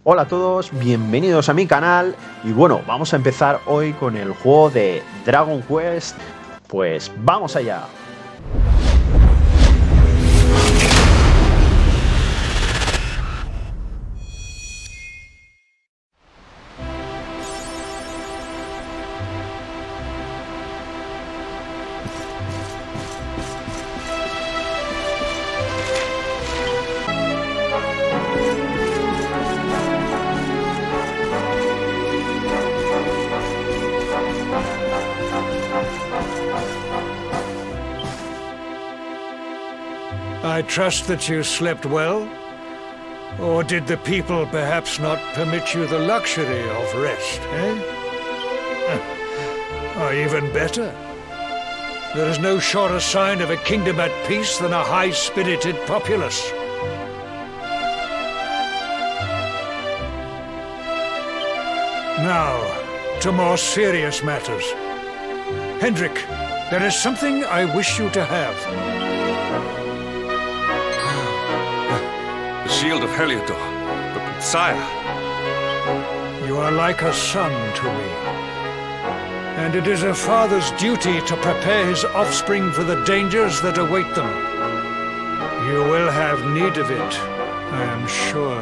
Hola a todos, bienvenidos a mi canal y bueno, vamos a empezar hoy con el juego de Dragon Quest, pues vamos allá. I trust that you slept well? Or did the people perhaps not permit you the luxury of rest, eh? Or even better, there is no surer sign of a kingdom at peace than a high-spirited populace. Now, to more serious matters. Hendrik, there is something I wish you to have. The shield of Heliodor, but sire. You are like a son to me. And it is a father's duty to prepare his offspring for the dangers that await them. You will have need of it, I am sure.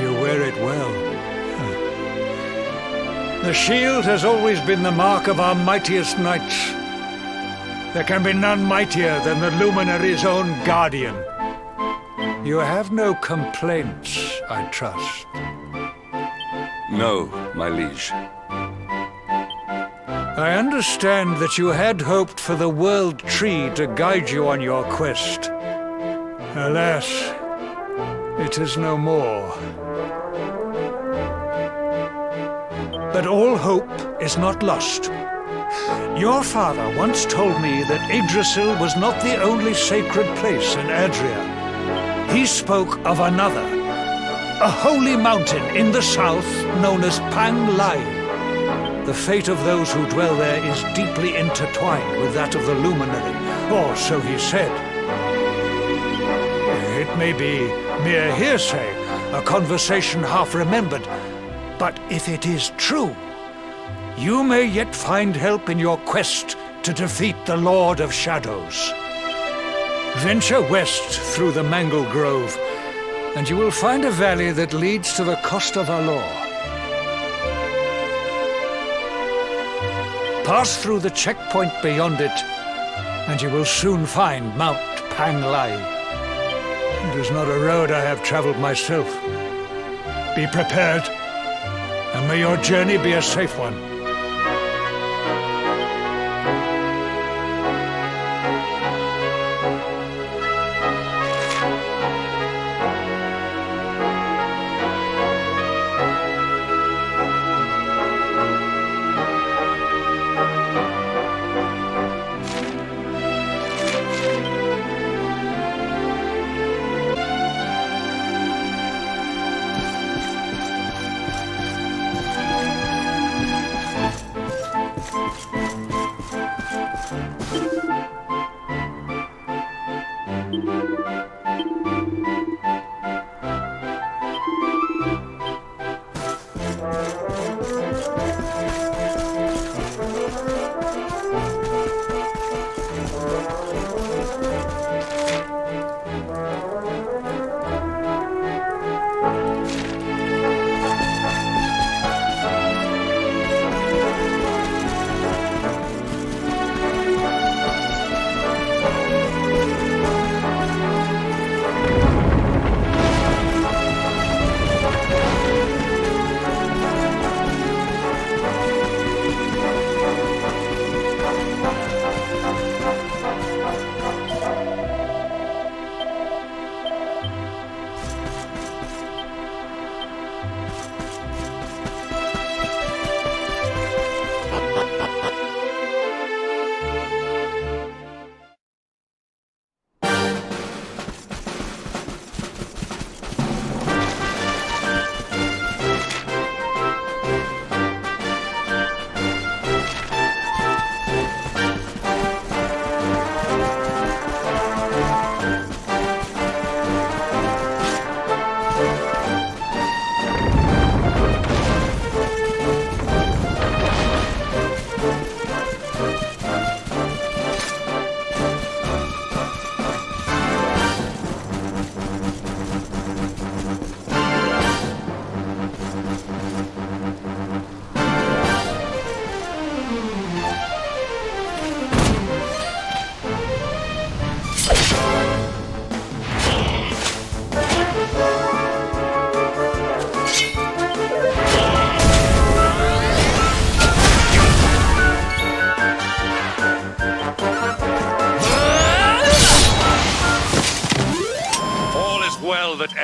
You wear it well. The shield has always been the mark of our mightiest knights. There can be none mightier than the Luminary's own guardian. You have no complaints, I trust. No, my liege. I understand that you had hoped for the World Tree to guide you on your quest. Alas, it is no more. But all hope is not lost. Your father once told me that Yggdrasil was not the only sacred place in Adria. He spoke of another, a holy mountain in the south known as Panglai. The fate of those who dwell there is deeply intertwined with that of the Luminary, or so he said. It may be mere hearsay, a conversation half remembered, but if it is true, you may yet find help in your quest to defeat the Lord of Shadows. Venture west through the Mangle Grove, and you will find a valley that leads to the Coast of Alor. Pass through the checkpoint beyond it, and you will soon find Mount Panglai. It is not a road I have traveled myself. Be prepared, and may your journey be a safe one.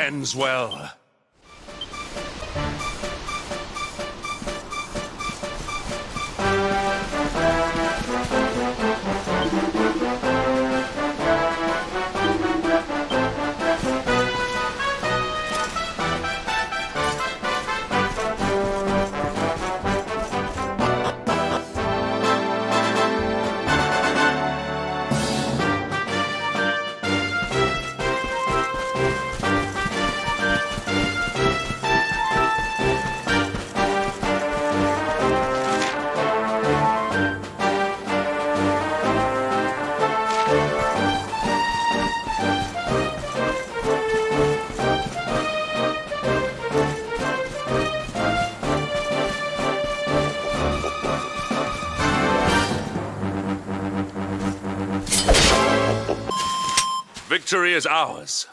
ends well. Victory is ours.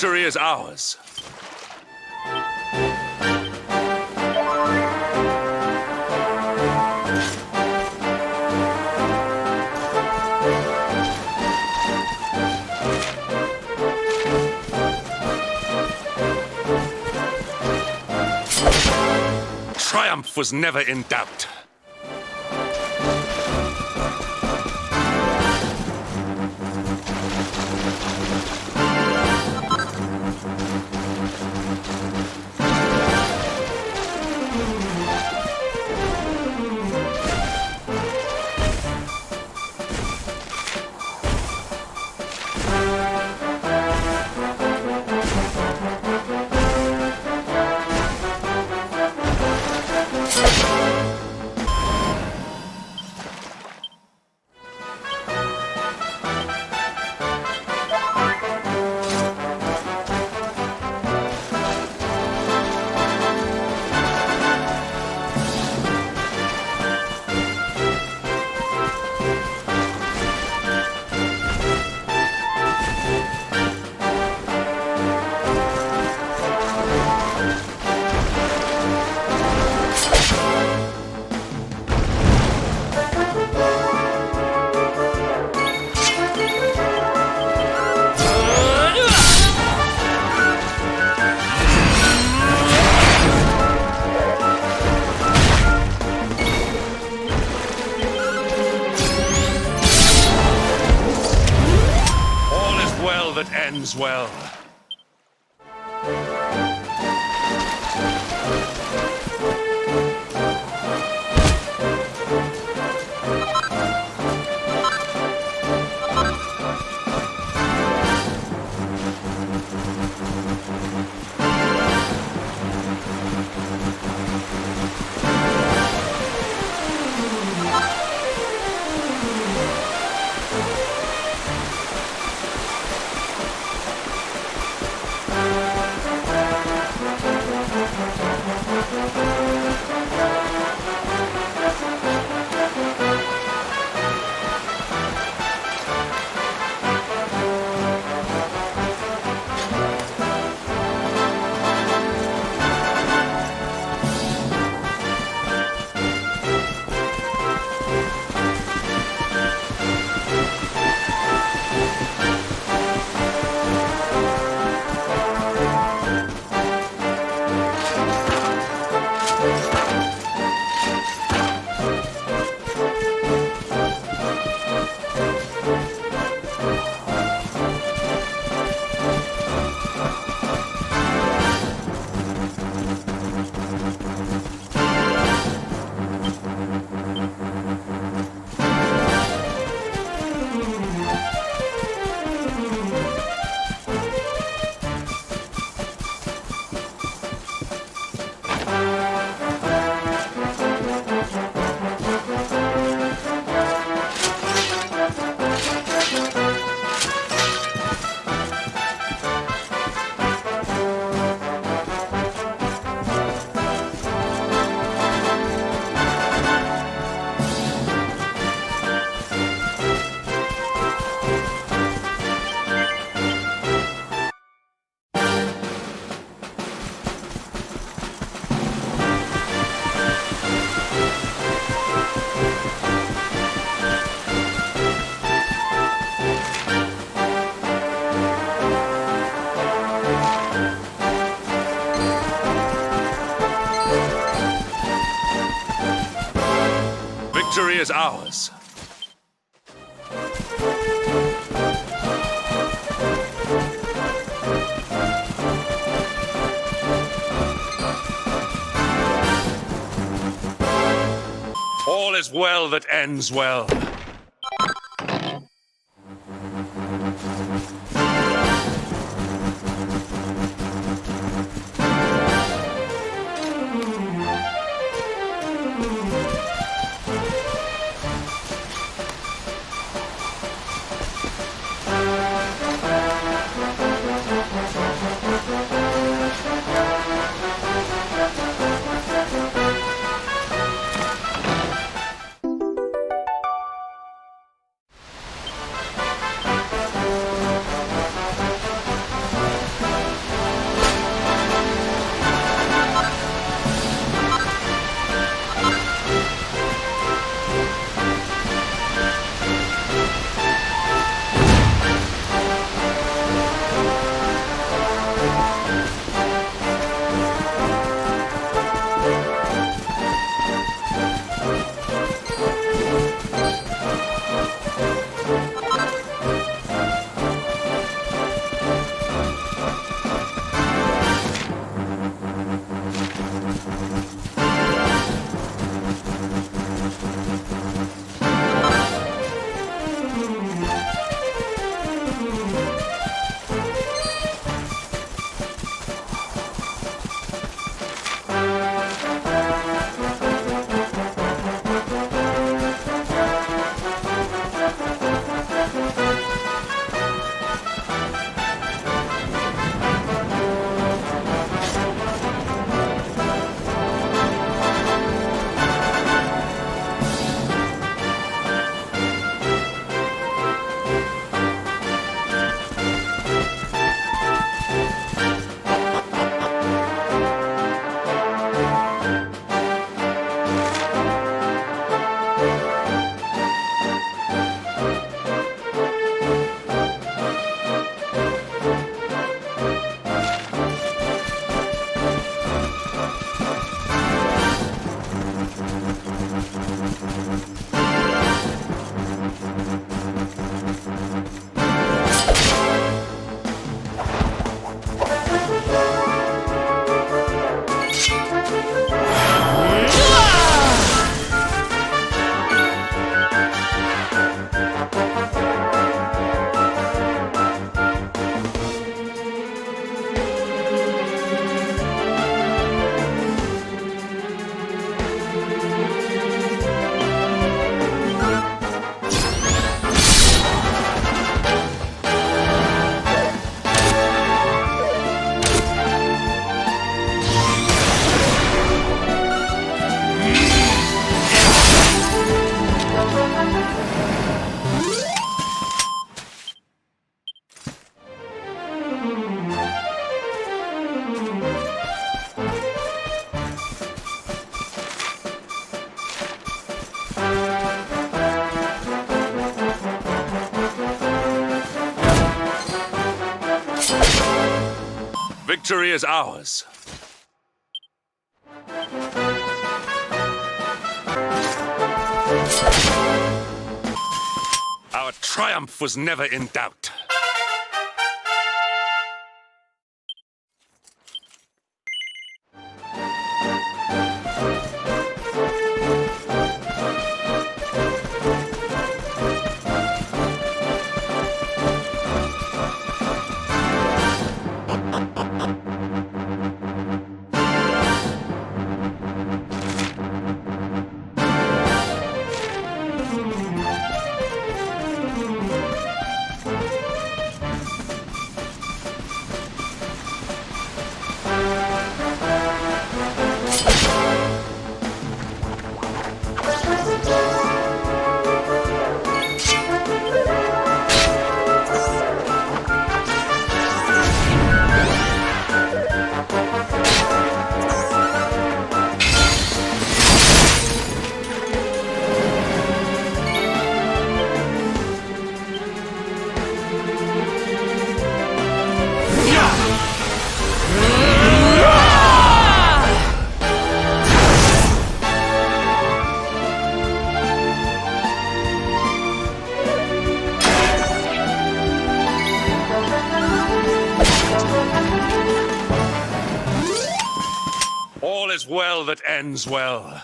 Victory is ours. Triumph was never in doubt. ends well. Victory is ours. All is well that ends well. Victory is ours. Our triumph was never in doubt. All is well that ends well.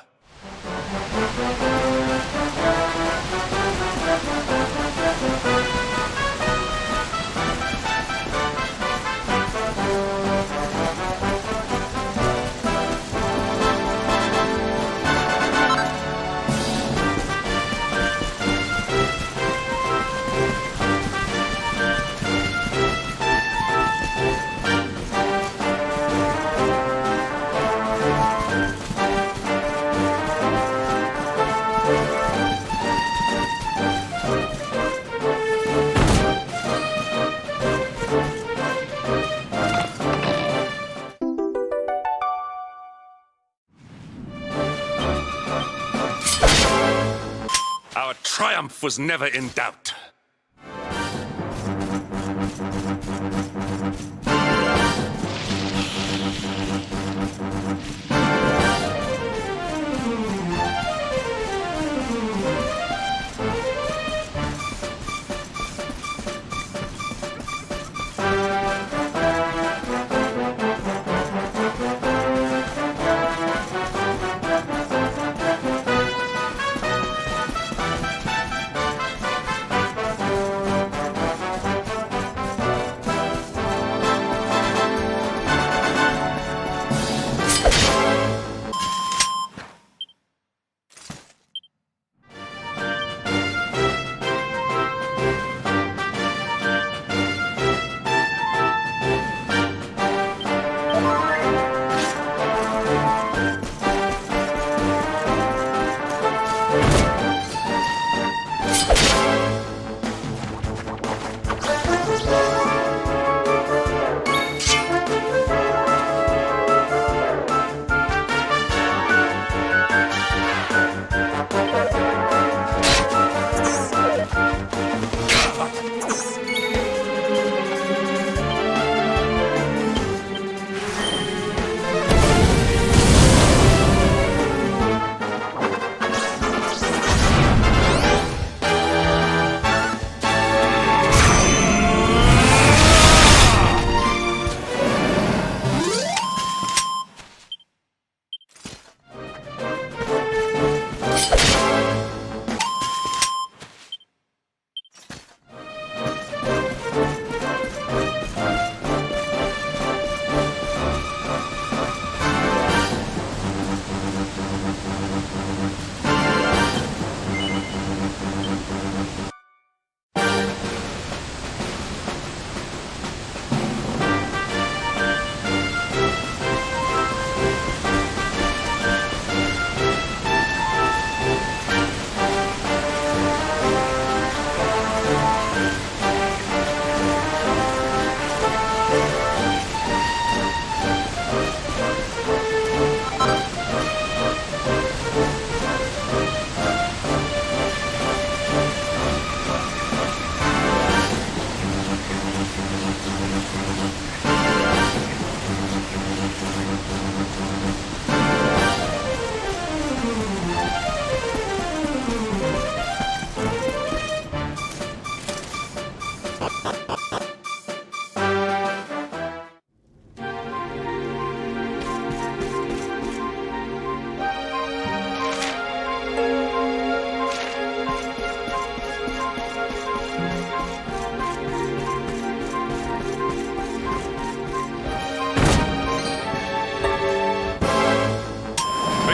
Our triumph was never in doubt.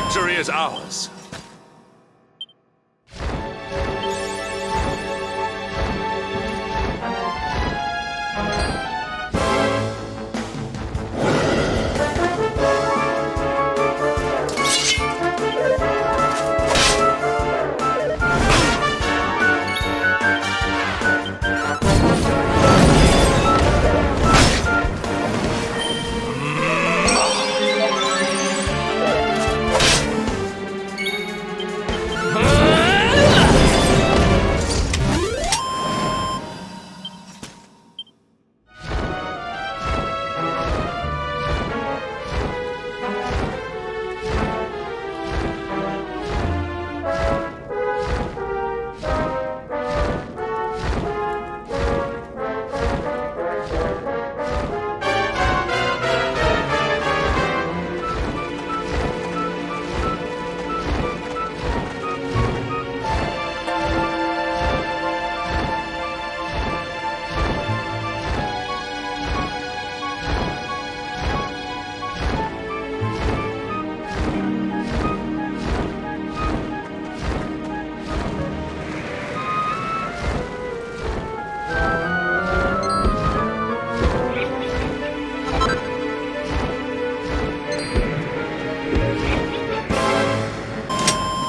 Victory is ours.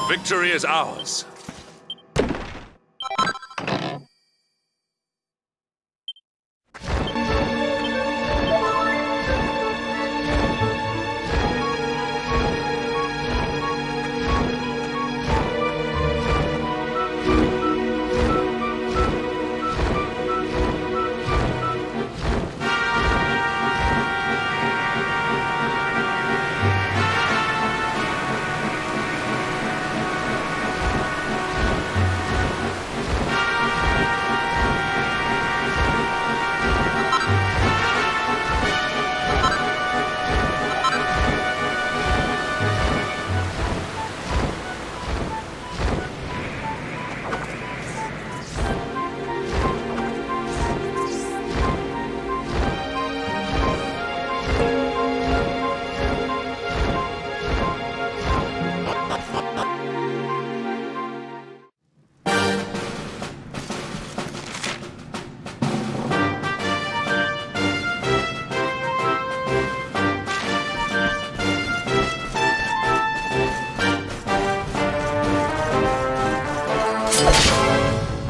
Victory is ours.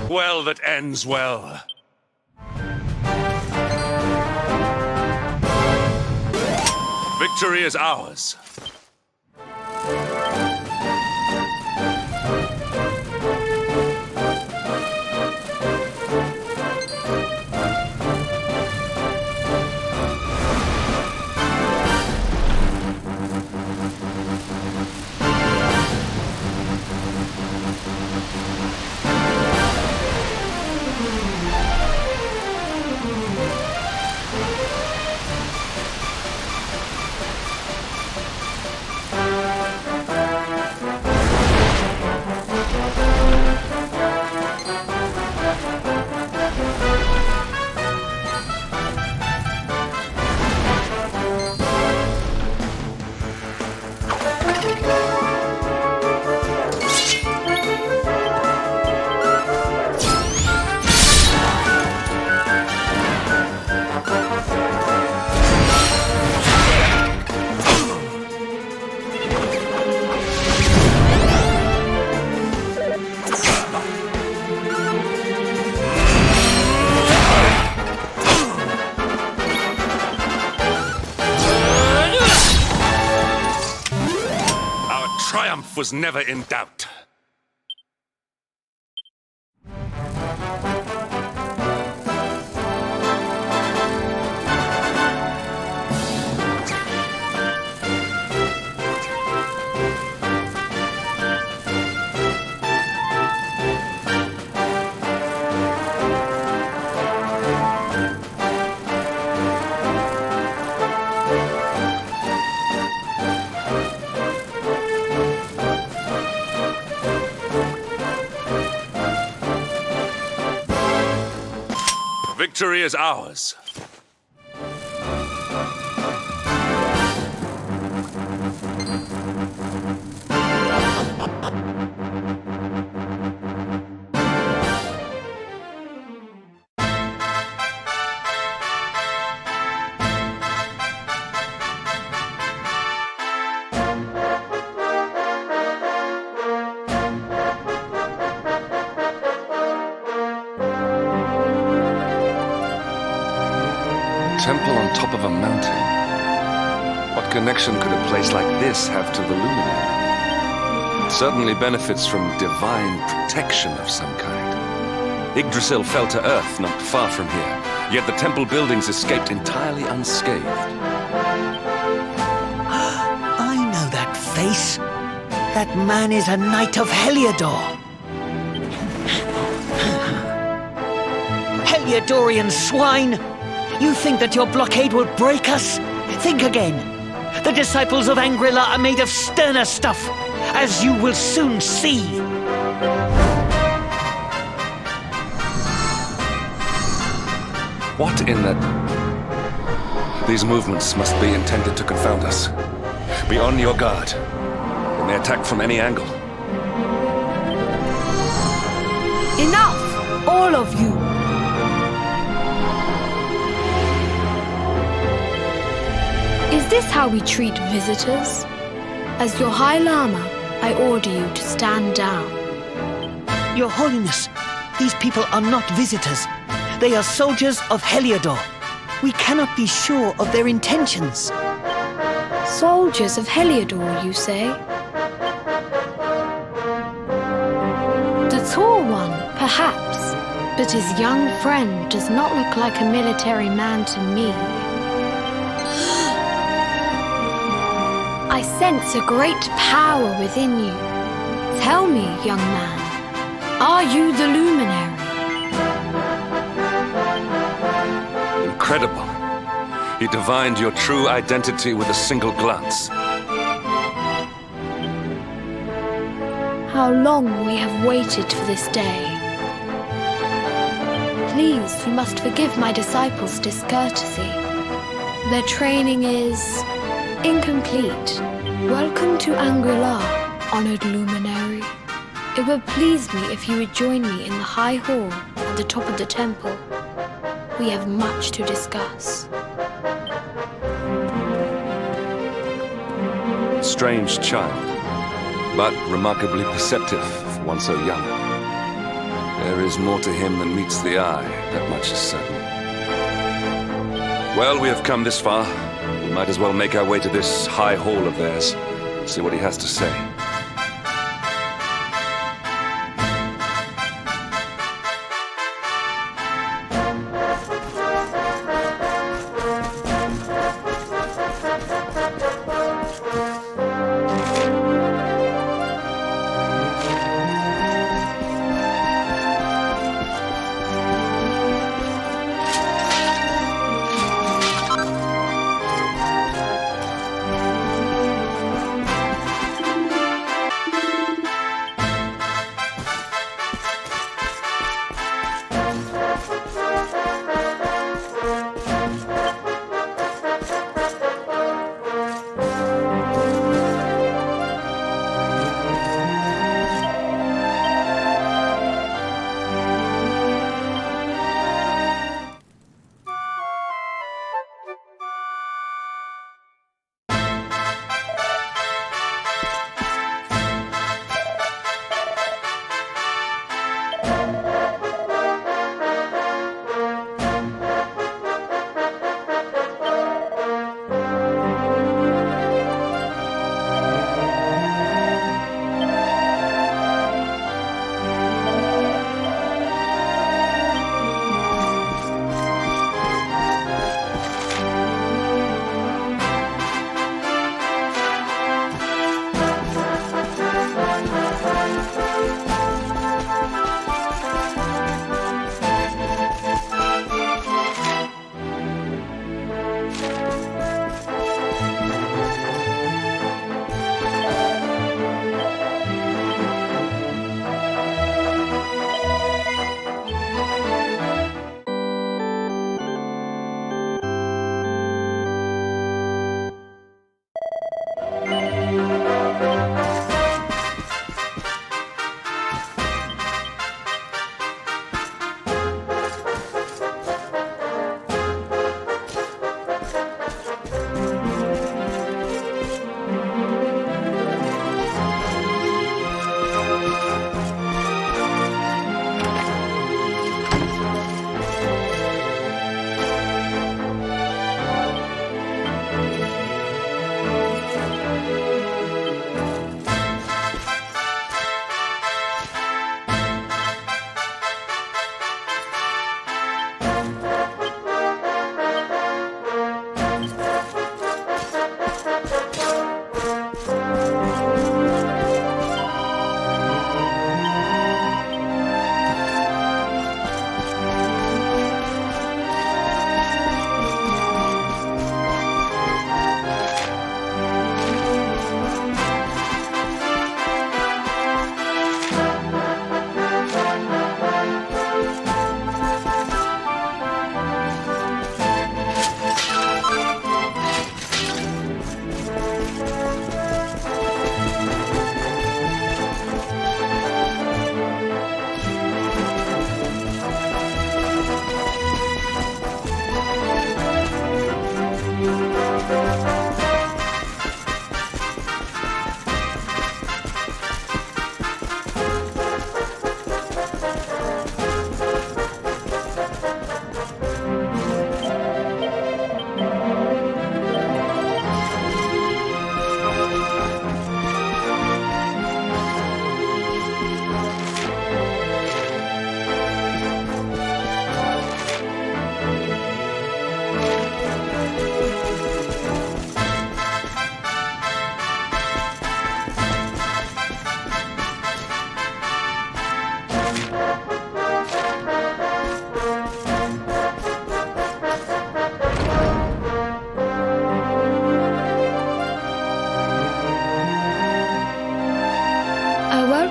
Well that ends well. Victory is ours. Triumph was never in doubt. Victory is ours. temple on top of a mountain. What connection could a place like this have to the luminary? It certainly benefits from divine protection of some kind. Yggdrasil fell to earth not far from here, yet the temple buildings escaped entirely unscathed. I know that face. That man is a knight of Heliodor. Heliodorian swine! You think that your blockade will break us? Think again. The disciples of Shangra-La are made of sterner stuff, as you will soon see. What in the... These movements must be intended to confound us. Be on your guard. They may attack from any angle. Enough! All of you! Is this how we treat visitors? As your High Lama, I order you to stand down. Your Holiness, these people are not visitors. They are soldiers of Heliodor. We cannot be sure of their intentions. Soldiers of Heliodor, you say? The tall one, perhaps, but his young friend does not look like a military man to me. I sense a great power within you. Tell me, young man, are you the luminary? Incredible. He divined your true identity with a single glance. How long we have waited for this day. Please, you must forgive my disciples' discourtesy. Their training is incomplete. Welcome to Shangra-La, honored luminary. It would please me if you would join me in the high hall at the top of the temple. We have much to discuss. Strange child, but remarkably perceptive for one so young. There is more to him than meets the eye, that much is certain. Well, we have come this far. We might as well make our way to this high hall of theirs, see what he has to say.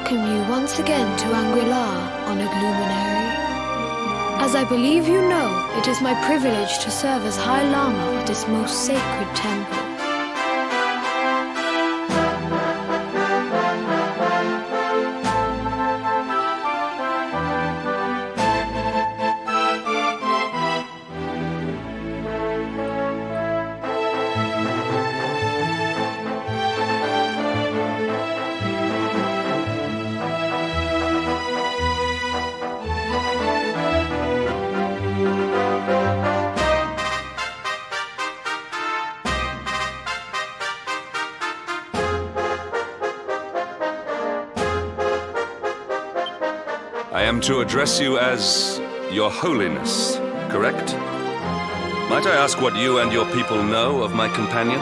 welcome you once again to Shangra-La, honored luminary. As I believe you know, it is my privilege to serve as High Lama of this most sacred temple. I am to address you as Your Holiness, correct? Might I ask what you and your people know of my companion?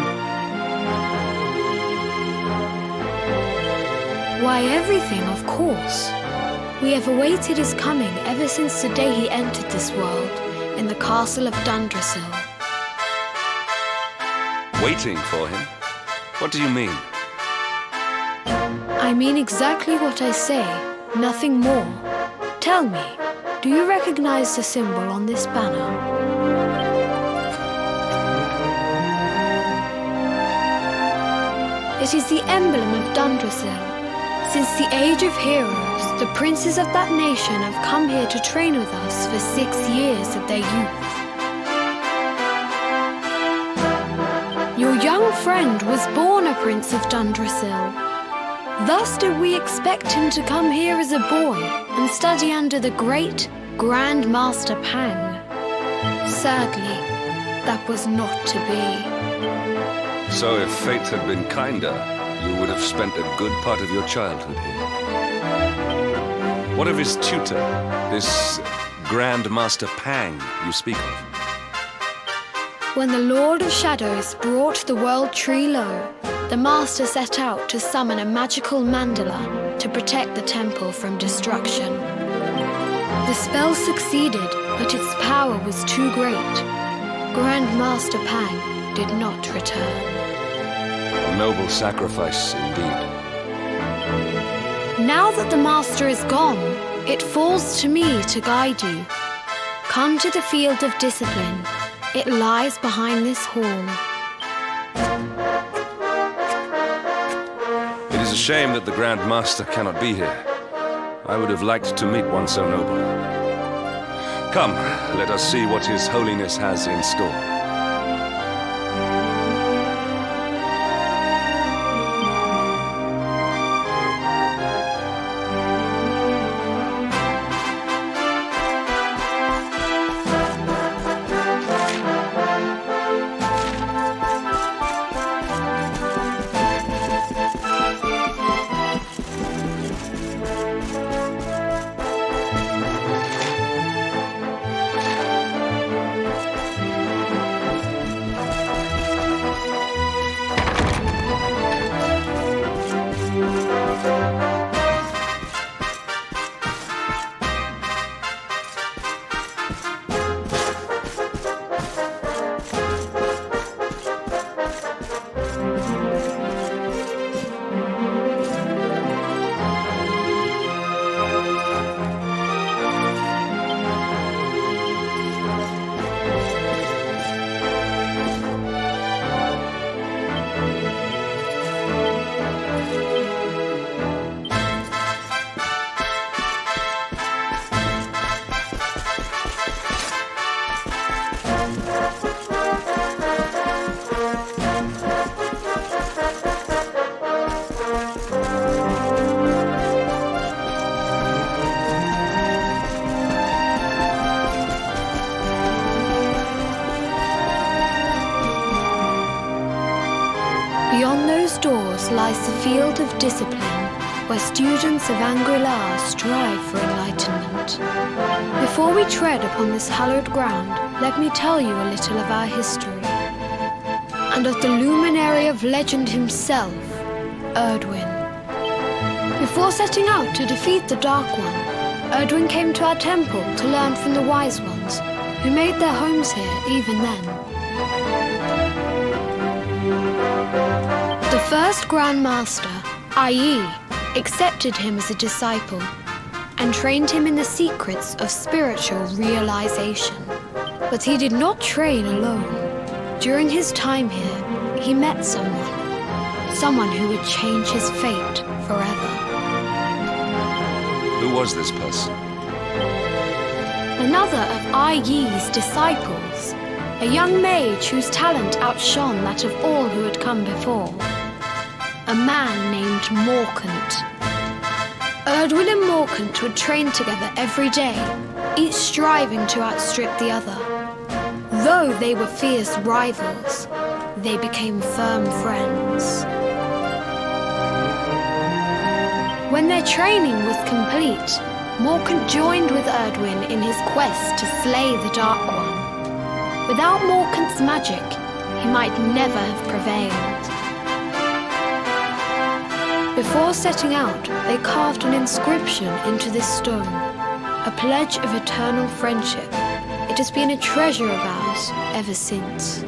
Why, everything, of course. We have awaited his coming ever since the day he entered this world, in the castle of Dundrasil. Waiting for him? What do you mean? I mean exactly what I say, nothing more. Tell me, do you recognize the symbol on this banner? It is the emblem of Dundrasil. Since the age of heroes, the princes of that nation have come here to train with us for 6 years of their youth. Your young friend was born a prince of Dundrasil. Thus did we expect him to come here as a boy and study under the great Grand Master Pang. Sadly, that was not to be. So if fate had been kinder, you would have spent a good part of your childhood here. What of his tutor, this Grand Master Pang you speak of? When the Lord of Shadows brought the world tree low, the Master set out to summon a magical mandala to protect the temple from destruction. The spell succeeded, but its power was too great. Grand Master Pang did not return. A noble sacrifice indeed. Now that the Master is gone, it falls to me to guide you. Come to the field of discipline. It lies behind this hall. It is a shame that the Grand Master cannot be here. I would have liked to meet one so noble. Come, let us see what His Holiness has in store. Beyond those doors lies the field of discipline, where students of Shangra-La strive for enlightenment. Before we tread upon this hallowed ground, let me tell you a little of our history, and of the luminary of legend himself, Erdwin. Before setting out to defeat the Dark One, Erdwin came to our temple to learn from the wise ones, who made their homes here even then. The first Grand Master, i.e., accepted him as a disciple, and trained him in the secrets of spiritual realization. But he did not train alone. During his time here, he met someone who would change his fate forever. Who was this person? Another of Ai Yi's disciples, a young mage whose talent outshone that of all who had come before. A man named Morkant. Erdwin and Morkant would train together every day, each striving to outstrip the other. Though they were fierce rivals, they became firm friends. When their training was complete, Morkant joined with Erdwin in his quest to slay the Dark One. Without Morkant's magic, he might never have prevailed. Before setting out, they carved an inscription into this stone, a pledge of eternal friendship. It has been a treasure of ours ever since.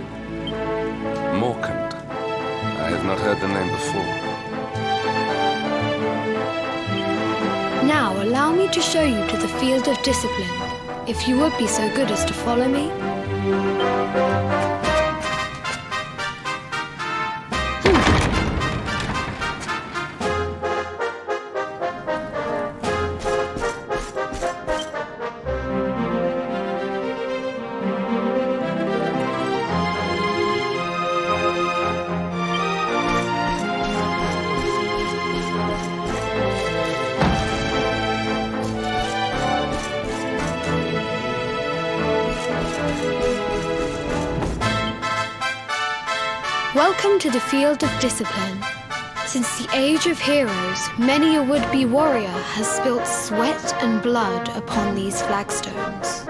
Morkant. I have not heard the name before. Now allow me to show you to the field of discipline, if you would be so good as to follow me. Welcome to the field of discipline. Since the age of heroes, many a would-be warrior has spilt sweat and blood upon these flagstones.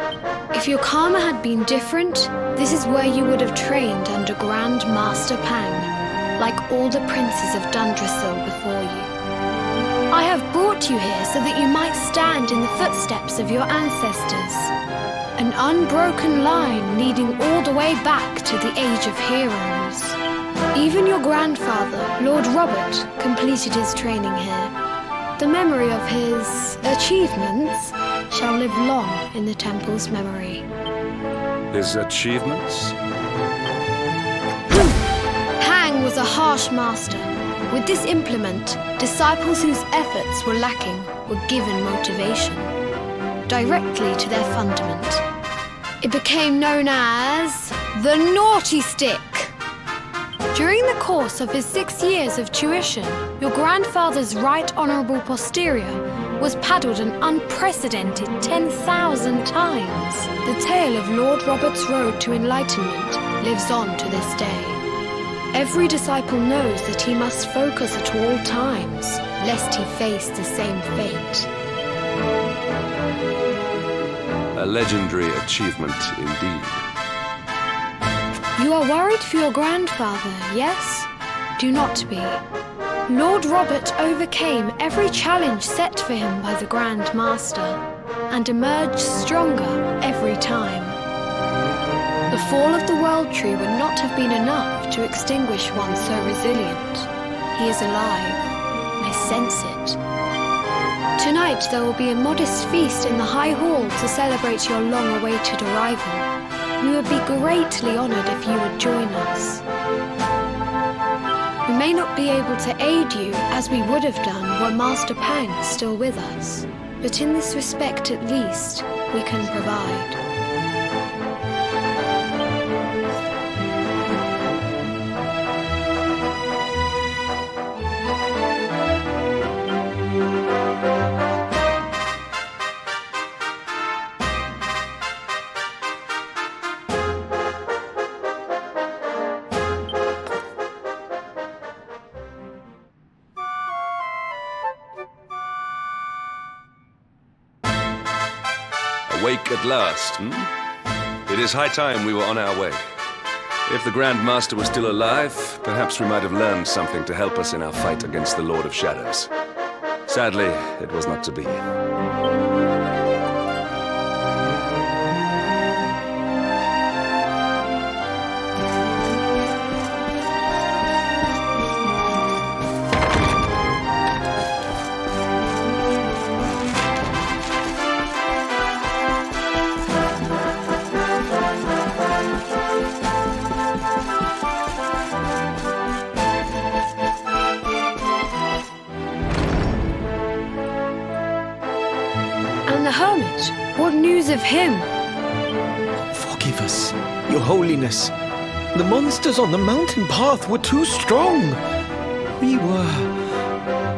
If your karma had been different, this is where you would have trained under Grand Master Pang, like all the princes of Dundrasil before you. I have brought you here so that you might stand in the footsteps of your ancestors. An unbroken line leading all the way back to the age of heroes. Even your grandfather, Lord Robert, completed his training here. The memory of his achievements shall live long in the temple's memory. His achievements? Pang was a harsh master. With this implement, disciples whose efforts were lacking were given motivation, directly to their fundament. It became known as the Naughty Stick. During the course of his 6 years of tuition, your grandfather's right honourable posterior was paddled an unprecedented 10,000 times. The tale of Lord Robert's road to enlightenment lives on to this day. Every disciple knows that he must focus at all times, lest he face the same fate. A legendary achievement indeed. You are worried for your grandfather, yes? Do not be. Lord Robert overcame every challenge set for him by the Grand Master, and emerged stronger every time. The fall of the World Tree would not have been enough to extinguish one so resilient. He is alive. I sense it. Tonight there will be a modest feast in the High Hall to celebrate your long-awaited arrival. We would be greatly honoured if you would join us. We may not be able to aid you as we would have done were Master Pang still with us, but in this respect at least, we can provide. Awake at last, It is high time we were on our way. If the Grand Master was still alive, perhaps we might have learned something to help us in our fight against the Lord of Shadows. Sadly, it was not to be. the hermit? What news of him? Forgive us, Your Holiness. The monsters on the mountain path were too strong. We were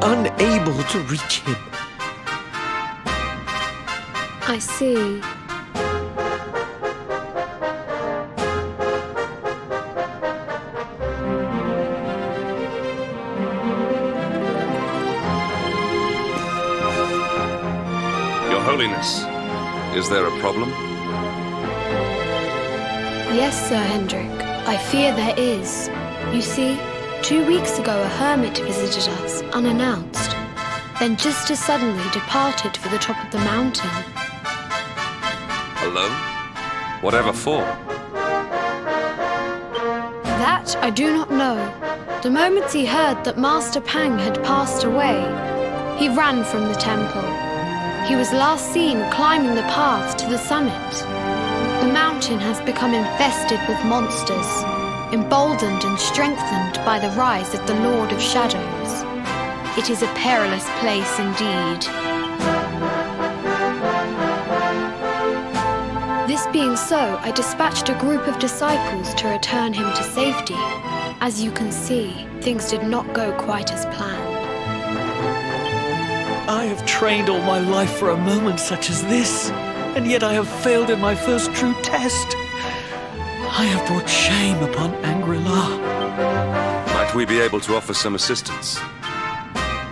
unable to reach him. I see. Your Holiness, is there a problem? Yes, Sir Hendrik. I fear there is. You see, 2 weeks ago a hermit visited us, unannounced. Then just as suddenly departed for the top of the mountain. Alone? Whatever for? That I do not know. The moment he heard that Master Pang had passed away, he ran from the temple. He was last seen climbing the path to the summit. The mountain has become infested with monsters, emboldened and strengthened by the rise of the Lord of Shadows. It is a perilous place indeed. This being so, I dispatched a group of disciples to return him to safety. As you can see, things did not go quite as planned. I have trained all my life for a moment such as this, and yet I have failed in my first true test. I have brought shame upon Shangra-La. Might we be able to offer some assistance?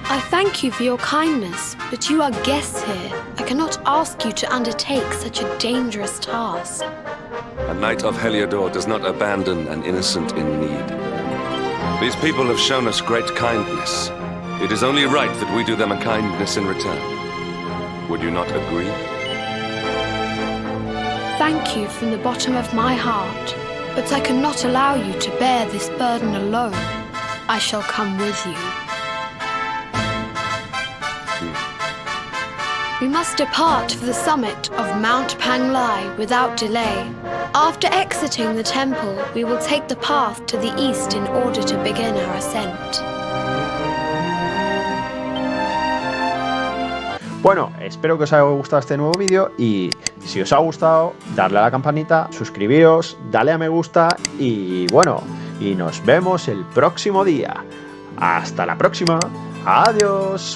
I thank you for your kindness, but you are guests here. I cannot ask you to undertake such a dangerous task. A knight of Heliodor does not abandon an innocent in need. These people have shown us great kindness. It is only right that we do them a kindness in return. Would you not agree? Thank you from the bottom of my heart, but I cannot allow you to bear this burden alone. I shall come with you. We must depart for the summit of Mount Panglai without delay. After exiting the temple, we will take the path to the east in order to begin our ascent. Bueno, espero que os haya gustado este nuevo vídeo y si os ha gustado, darle a la campanita, suscribiros, dale a me gusta y bueno, y nos vemos el próximo día. Hasta la próxima. Adiós.